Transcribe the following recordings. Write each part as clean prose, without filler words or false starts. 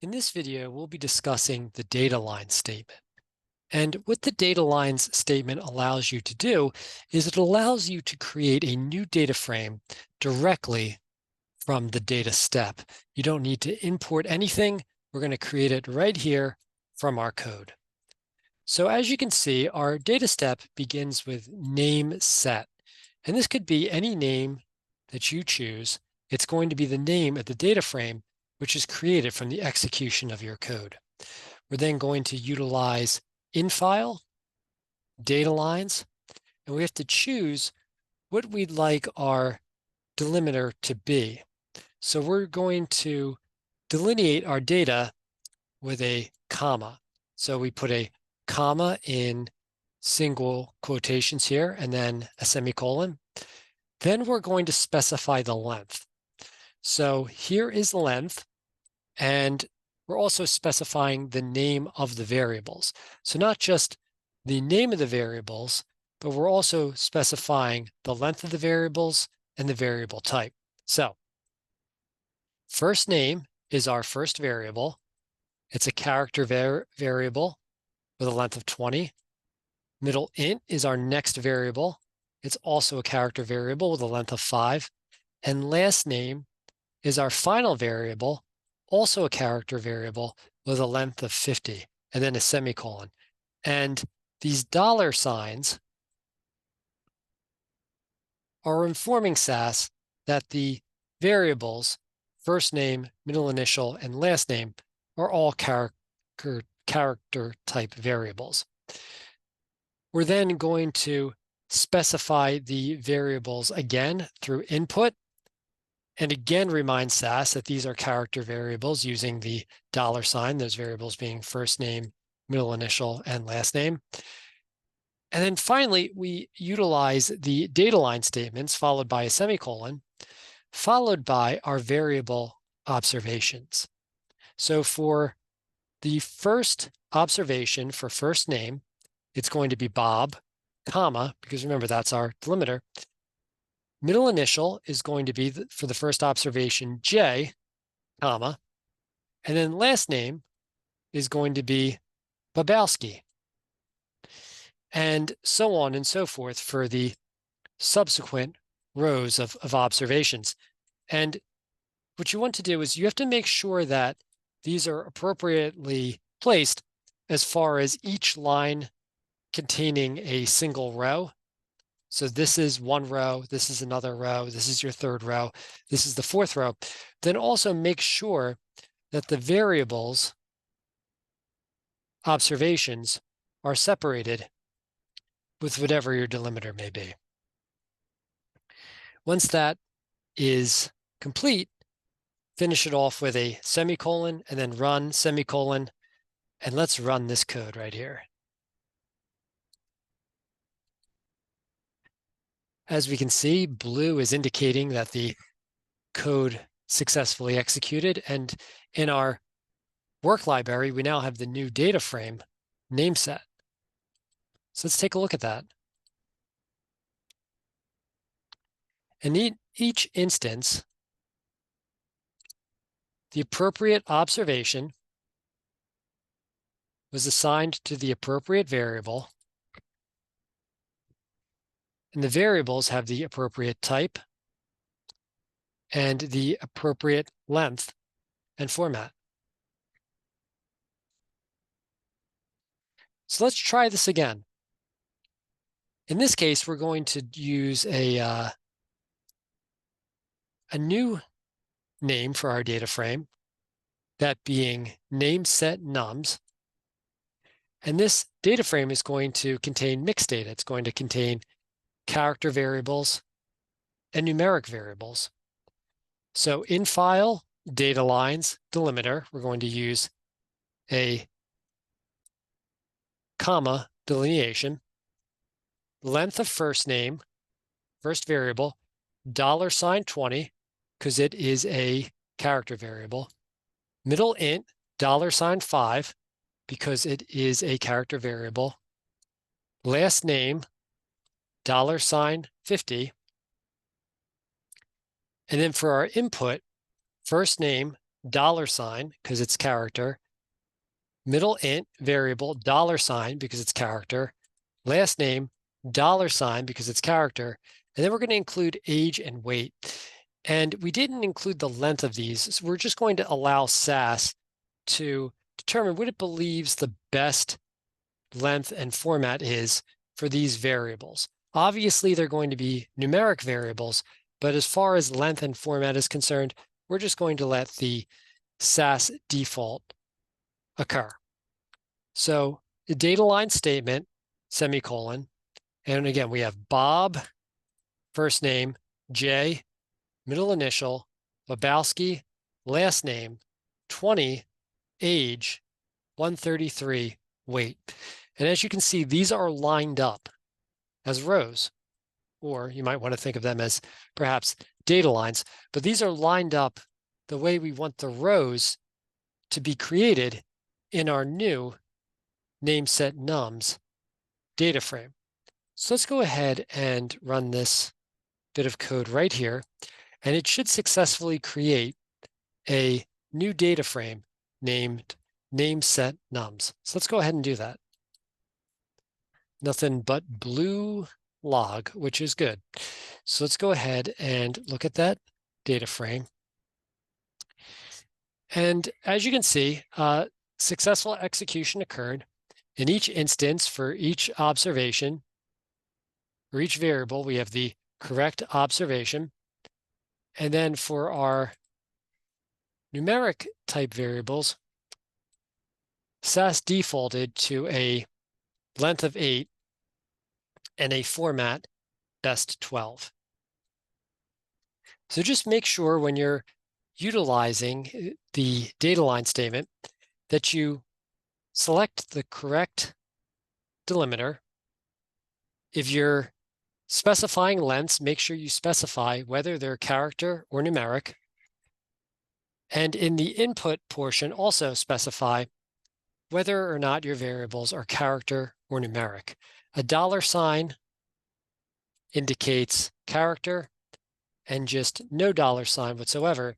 In this video, we'll be discussing the data line statement. And what the data lines statement allows you to do is it allows you to create a new data frame directly from the data step. You don't need to import anything. We're going to create it right here from our code. So as you can see, our data step begins with Nameset. And this could be any name that you choose. It's going to be the name of the data frame which is created from the execution of your code. We're then going to utilize infile, datalines, and we have to choose what we'd like our delimiter to be. So we're going to delineate our data with a comma. So we put a comma in single quotations here and then a semicolon. Then we're going to specify the length. So here is the length, and we're also specifying the name of the variables. So not just the name of the variables, but we're also specifying the length of the variables and the variable type. So first name is our first variable. It's a character variable with a length of 20. Middle int is our next variable. It's also a character variable with a length of 5. And last name is our final variable, also a character variable with a length of 50, and then a semicolon. And these dollar signs are informing SAS that the variables, first name, middle initial, and last name, are all character type variables. We're then going to specify the variables again through input, and again remind SAS that these are character variables using the dollar sign, those variables being first name, middle initial, and last name. And then finally, we utilize the data line statements followed by a semicolon, followed by our variable observations. So for the first observation for first name, it's going to be Bob, comma, because remember, that's our delimiter. Middle initial is going to be, for the first observation, J, comma, and then last name is going to be Bobowski, and so on and so forth for the subsequent rows of observations. And what you want to do is you have to make sure that these are appropriately placed as far as each line containing a single row. So this is one row, this is another row, this is your third row, this is the fourth row. Then also make sure that the variables observations are separated with whatever your delimiter may be. Once that is complete, finish it off with a semicolon and then run semicolon, and let's run this code right here. As we can see, blue is indicating that the code successfully executed, and in our work library, we now have the new data frame, Nameset. So let's take a look at that. In each instance, the appropriate observation was assigned to the appropriate variable, and the variables have the appropriate type and the appropriate length and format. So let's try this again. In this case, we're going to use a new name for our data frame, that being NamesetNums. And this data frame is going to contain mixed data. It's going to contain character variables and numeric variables. So in file, data lines, delimiter, we're going to use a comma delineation, length of first name, first variable, $20, because it is a character variable, middle int, $5, because it is a character variable, last name, $50, and then for our input, first name, $, because it's character, middle int variable $, because it's character, last name $, because it's character, and then we're going to include age and weight. And we didn't include the length of these, so we're just going to allow SAS to determine what it believes the best length and format is for these variables. Obviously, they're going to be numeric variables, but as far as length and format is concerned, we're just going to let the SAS default occur. So the data line statement, semicolon, and again, we have Bob, first name, J, middle initial, Bobowski, last name, 20, age, 133, weight. And as you can see, these are lined up as rows, or you might want to think of them as perhaps data lines, but these are lined up the way we want the rows to be created in our new NamesetNums data frame. So let's go ahead and run this bit of code right here, and it should successfully create a new data frame named NamesetNums. So let's go ahead and do that. Nothing but blue log, which is good. So let's go ahead and look at that data frame. And as you can see, successful execution occurred. In each instance, for each observation, for each variable, we have the correct observation. And then for our numeric type variables, SAS defaulted to a length of 8 and a format best 12. So just make sure when you're utilizing the data line statement that you select the correct delimiter. If you're specifying lengths, make sure you specify whether they're character or numeric. And in the input portion, also specify whether or not your variables are character or numeric. A $sign indicates character, and just no $sign whatsoever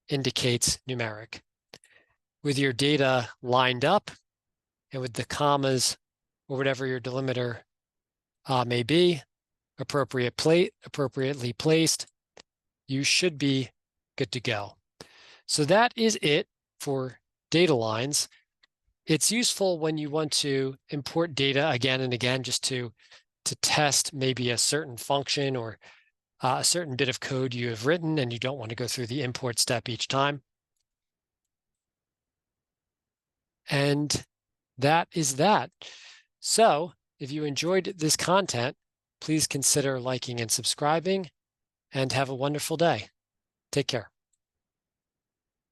indicates numeric. With your data lined up and with the commas or whatever your delimiter may be appropriately placed, you should be good to go. So that is it for data lines. It's useful when you want to import data again and again just to test maybe a certain function or a certain bit of code you have written and you don't want to go through the import step each time. And that is that. So if you enjoyed this content, please consider liking and subscribing, and have a wonderful day. Take care.